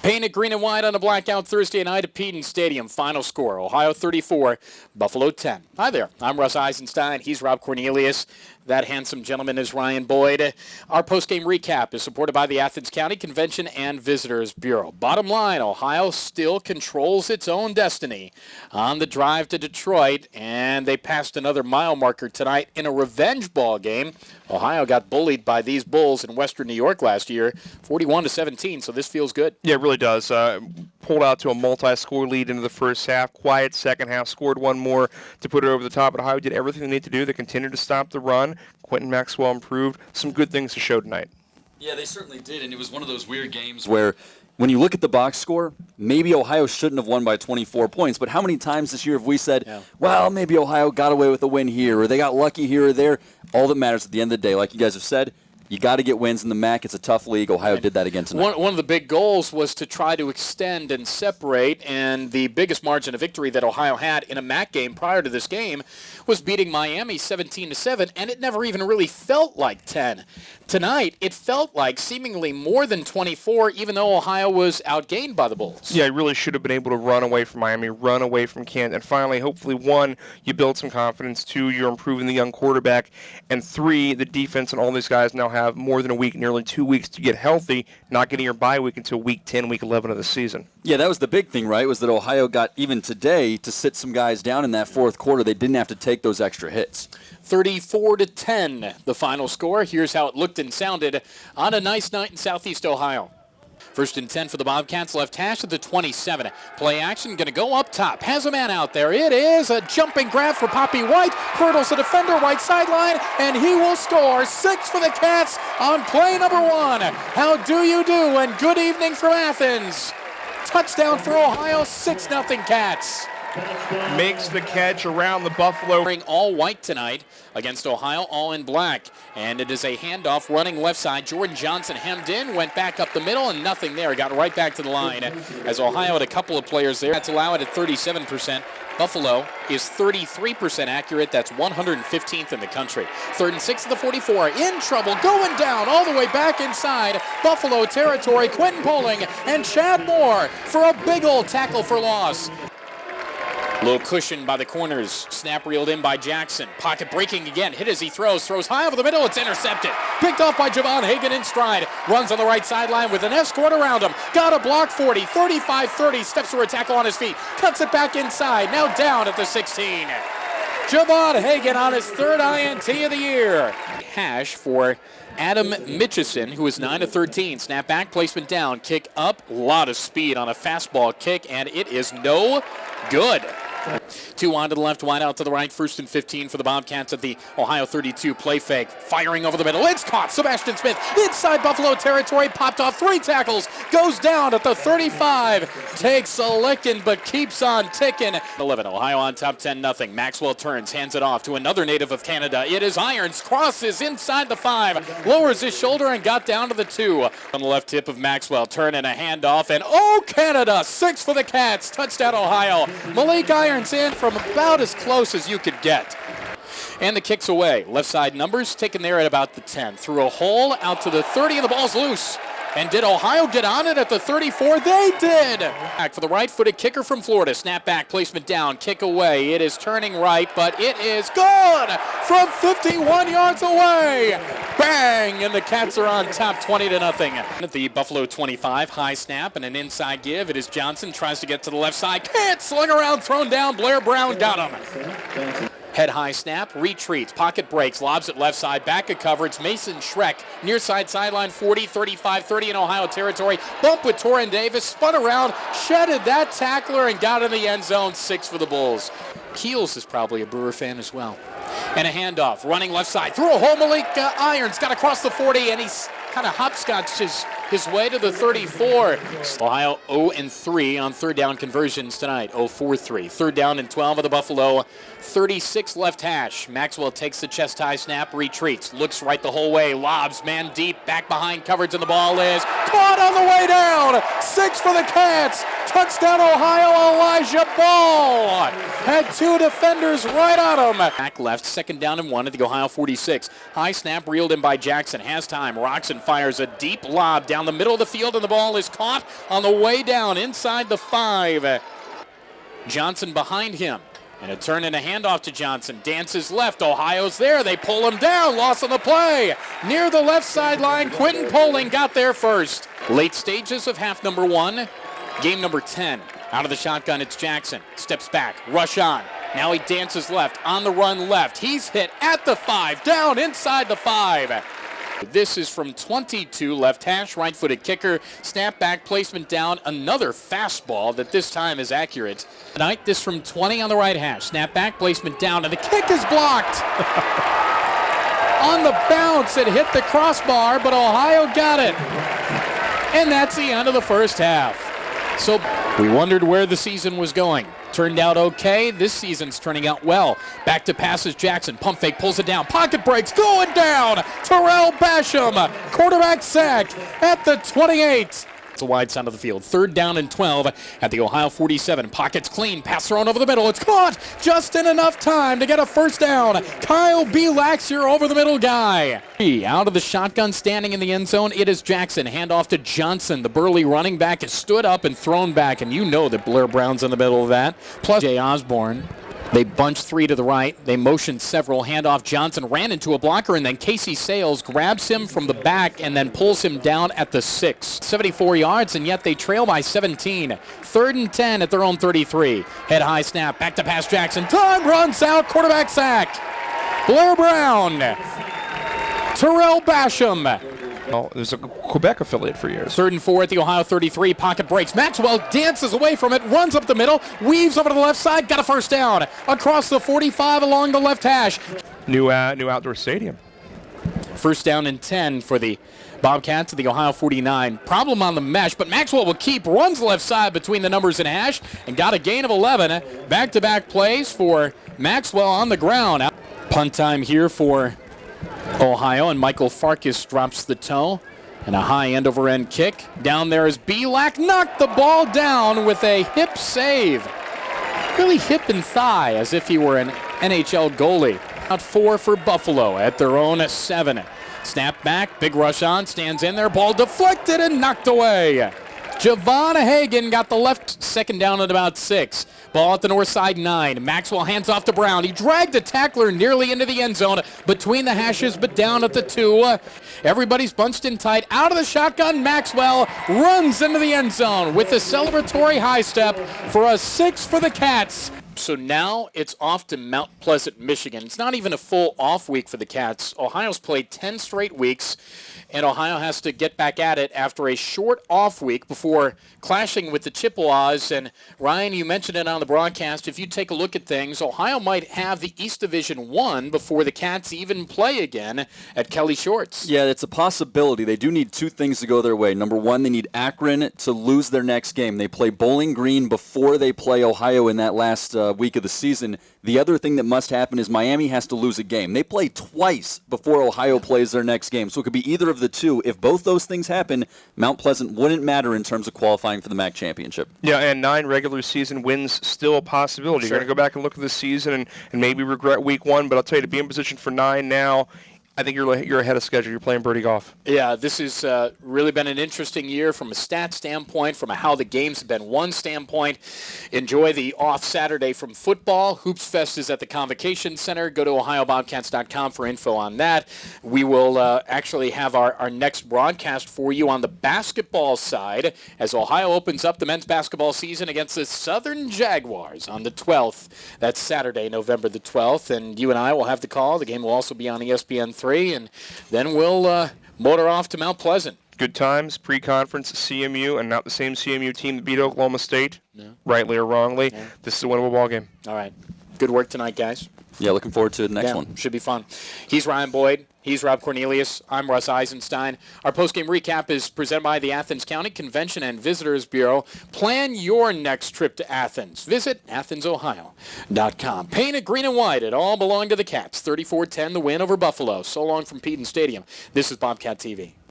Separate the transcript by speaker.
Speaker 1: Painted green and white on a blackout Thursday night at Peden Stadium. Final score, Ohio 34, Buffalo 10. Hi there, I'm Russ Eisenstein. He's Rob Cornelius. That handsome gentleman is Ryan Boyd. Our postgame recap is supported by the Athens County Convention and Visitors Bureau. Bottom line, Ohio still controls its own destiny on the drive to Detroit, and they passed another mile marker tonight in a revenge ball game. Ohio got bullied by these Bulls in Western New York last year, 41-17, so this feels good.
Speaker 2: Yeah, it really does. Pulled out to a multi-score lead into the first half. Quiet second half, scored one more to put it over the top. But Ohio did everything they need to do. They continued to stop the run. Quentin Maxwell improved. Some good things to show tonight.
Speaker 3: Yeah, they certainly did, and it was one of those weird games where when you look at the box score, maybe Ohio shouldn't have won by 24 points, but how many times this year have we said, well, maybe Ohio got away with a win here, or they got lucky here or there? All that matters at the end of the day, like you guys have said, you got to get wins in the MAC. It's a tough league. Ohio did that again tonight.
Speaker 1: One of the big goals was to try to extend and separate, and the biggest margin of victory that Ohio had in a MAC game prior to this game was beating Miami 17-7, and it never even really felt like 10. Tonight, it felt like seemingly more than 24, even though Ohio was outgained by the Bulls.
Speaker 2: Yeah, you really should have been able to run away from Miami, run away from Kent, and finally, hopefully, 1, you build some confidence, 2, you're improving the young quarterback, and 3, the defense and all these guys now have more than a week, nearly 2 weeks to get healthy, not getting your bye week until week 10, week 11 of the season.
Speaker 3: Yeah, that was the big thing, right, was that Ohio got, even today, to sit some guys down in that fourth quarter. They didn't have to take those extra hits.
Speaker 1: 34-10, the final score. Here's how it looked and sounded on a nice night in Southeast Ohio. First and 10 for the Bobcats, left hash at the 27. Play action, going to go up top. Has a man out there. It is a jumping grab for Poppy White. Hurdles the defender, right sideline, and he will score. 6 for the Cats on play number 1. How do you do? And good evening from Athens. Touchdown for Ohio, 6-0 Cats.
Speaker 2: Makes the catch around the Buffalo.
Speaker 1: Wearing all white tonight against Ohio, all in black. And it is a handoff running left side. Jordan Johnson hemmed in, went back up the middle, and nothing there. Got right back to the line as Ohio had a couple of players there. That's allowed at 37%. Buffalo is 33% accurate. That's 115th in the country. 3rd and 6 of the 44. In trouble, going down all the way back inside Buffalo territory. Quentin Poling and Chad Moore for a big old tackle for loss. Little cushion by the corners. Snap reeled in by Jackson. Pocket breaking again. Hit as he throws. Throws high over the middle. It's intercepted. Picked off by Javon Hagan in stride. Runs on the right sideline with an escort around him. Got a block 40. 35-30. Steps for a tackle on his feet. Cuts it back inside. Now down at the 16. Javon Hagan on his 3rd INT of the year. Hash for Adam Mitchison, who is 9 of 13. Snap back, placement down. Kick up. A lot of speed on a fastball kick, and it is no good. 2 on to the left, wide out to the right. 1st and 15 for the Bobcats at the Ohio 32. Play fake, firing over the middle. It's caught. Sebastian Smith inside Buffalo territory. Popped off 3 tackles. Goes down at the 35. Takes a licking, but keeps on ticking. 11. Ohio on top 10-0. Maxwell turns, hands it off to another native of Canada. It is Irons. Crosses inside the 5. Lowers his shoulder and got down to the 2. On the left tip of Maxwell. Turn and a handoff. And Canada. 6 for the Cats. Touchdown Ohio. Malik Irons in from about as close as you could get. And the kick's away. Left side numbers taken there at about the 10. Through a hole out to the 30, and the ball's loose. And did Ohio get on it at the 34? They did! Back for the right-footed kicker from Florida. Snap back, placement down, kick away. It is turning right, but it is good from 51 yards away. Bang! And the Cats are on top 20-0. At the Buffalo 25, high snap and an inside give. It is Johnson, tries to get to the left side. Can't, sling around, thrown down. Blair Brown got him. Head high snap, retreats, pocket breaks, lobs it left side, back of coverage. Mason Schreck, near side sideline, 40, 35, 30 in Ohio territory. Bump with Torrin Davis, spun around, shedded that tackler, and got in the end zone. 6 for the Bulls. Keels is probably a Brewer fan as well. And a handoff, running left side, through a hole. Malik Irons got across the 40, and he's kind of hopscotches his way to the 34. Ohio 0-3 on 3rd down conversions tonight. 0-4-3. 3rd down and 12 of the Buffalo 36 left hash. Maxwell takes the chest high snap, retreats, looks right the whole way, lobs, man deep, back behind coverage, and the ball is caught on the way down. 6 for the Cats. Touchdown, Ohio. Elijah Ball had two defenders right on him. Back left, 2nd down and 1 at the Ohio 46. High snap reeled in by Jackson. Has time. Roxon fires a deep lob down the middle of the field, and the ball is caught on the way down inside the 5. Johnson behind him. And a turn and a handoff to Johnson. Dances left. Ohio's there. They pull him down. Loss on the play. Near the left sideline, Quentin Poling got there first. Late stages of half number 1. Game number 10. Out of the shotgun, it's Jackson. Steps back. Rush on. Now he dances left. On the run left. He's hit at the 5. Down inside the 5. This is from 22, left hash, right-footed kicker, snap back, placement down, another fastball that this time is accurate. Tonight, this from 20 on the right hash, snap back, placement down, and the kick is blocked. On the bounce, it hit the crossbar, but Ohio got it. And that's the end of the first half. So we wondered where the season was going. Turned out okay. This season's turning out well. Back to passes Jackson. Pump fake, pulls it down. Pocket breaks, going down. Terrell Basham, quarterback sack at the 28. It's a wide side of the field. 3rd down and 12 at the Ohio 47. Pockets clean. Pass thrown over the middle. It's caught just in enough time to get a first down. Kyle B. Laxier over the middle guy. Out of the shotgun, standing in the end zone, it is Jackson. Handoff to Johnson. The burly running back is stood up and thrown back, and you know that Blair Brown's in the middle of that. Plus Jay Osborne. They bunch 3 to the right. They motion several. Handoff. Johnson ran into a blocker, and then Casey Sales grabs him from the back and then pulls him down at the 6. 74 yards, and yet they trail by 17. 3rd and 10 at their own 33. Head high snap. Back to pass Jackson. Time runs out. Quarterback sack. Blair Brown. Terrell Basham.
Speaker 2: Well, there's a Quebec affiliate for years.
Speaker 1: 3rd and 4 at the Ohio 33. Pocket breaks. Maxwell dances away from it, runs up the middle, weaves over to the left side, got a first down. Across the 45 along the left hash.
Speaker 2: New outdoor stadium.
Speaker 1: 1st down and 10 for the Bobcats at the Ohio 49. Problem on the mesh, but Maxwell will keep, runs left side between the numbers and hash, and got a gain of 11. Back-to-back plays for Maxwell on the ground. Punt time here for Ohio, and Michael Farkas drops the toe, and a high end-over-end kick. Down there is Belak, knocked the ball down with a hip save. Really hip and thigh, as if he were an NHL goalie. Out 4 for Buffalo at their own 7. Snap back, big rush on, stands in there, ball deflected and knocked away. Javon Hagan got the left, 2nd down at about 6. Ball at the north side 9. Maxwell hands off to Brown. He dragged the tackler nearly into the end zone between the hashes, but down at the 2. Everybody's bunched in tight. Out of the shotgun, Maxwell runs into the end zone with a celebratory high step for a 6 for the Cats. So now it's off to Mount Pleasant, Michigan. It's not even a full off week for the Cats. Ohio's played 10 straight weeks, and Ohio has to get back at it after a short off week before clashing with the Chippewas. And Ryan, you mentioned it on the broadcast. If you take a look at things, Ohio might have the East Division won before the Cats even play again at Kelly Shorts.
Speaker 3: Yeah, it's a possibility. They do need 2 things to go their way. Number 1, they need Akron to lose their next game. They play Bowling Green before they play Ohio in that last week of the season. The other thing that must happen is Miami has to lose a game. They play twice before Ohio plays their next game, so it could be either of the 2. If both those things happen, Mount Pleasant wouldn't matter in terms of qualifying for the MAC championship.
Speaker 2: Yeah, and 9 regular season wins still a possibility.
Speaker 1: Sure.
Speaker 2: You're going to go back and look at this season and maybe regret week 1, but I'll tell you, to be in position for 9 now, I think you're ahead of schedule. You're playing birdie golf.
Speaker 1: Yeah, this has really been an interesting year from a stat standpoint, from a how the games have been won standpoint. Enjoy the off Saturday from football. Hoops Fest is at the Convocation Center. Go to OhioBobcats.com for info on that. We will actually have our next broadcast for you on the basketball side as Ohio opens up the men's basketball season against the Southern Jaguars on the 12th. That's Saturday, November the 12th, and you and I will have the call. The game will also be on ESPN3. And then we'll motor off to Mount Pleasant.
Speaker 2: Good times, pre-conference, CMU, and not the same CMU team that beat Oklahoma State, rightly or wrongly. Yeah. This is a winnable ball game.
Speaker 1: All right. Good work tonight, guys.
Speaker 3: Yeah, looking forward to the next one.
Speaker 1: Should be fun. He's Ryan Boyd. He's Rob Cornelius. I'm Russ Eisenstein. Our postgame recap is presented by the Athens County Convention and Visitors Bureau. Plan your next trip to Athens. Visit AthensOhio.com. Painted green and white. It all belonged to the Cats. 34-10, the win over Buffalo. So long from Peden Stadium. This is Bobcat TV.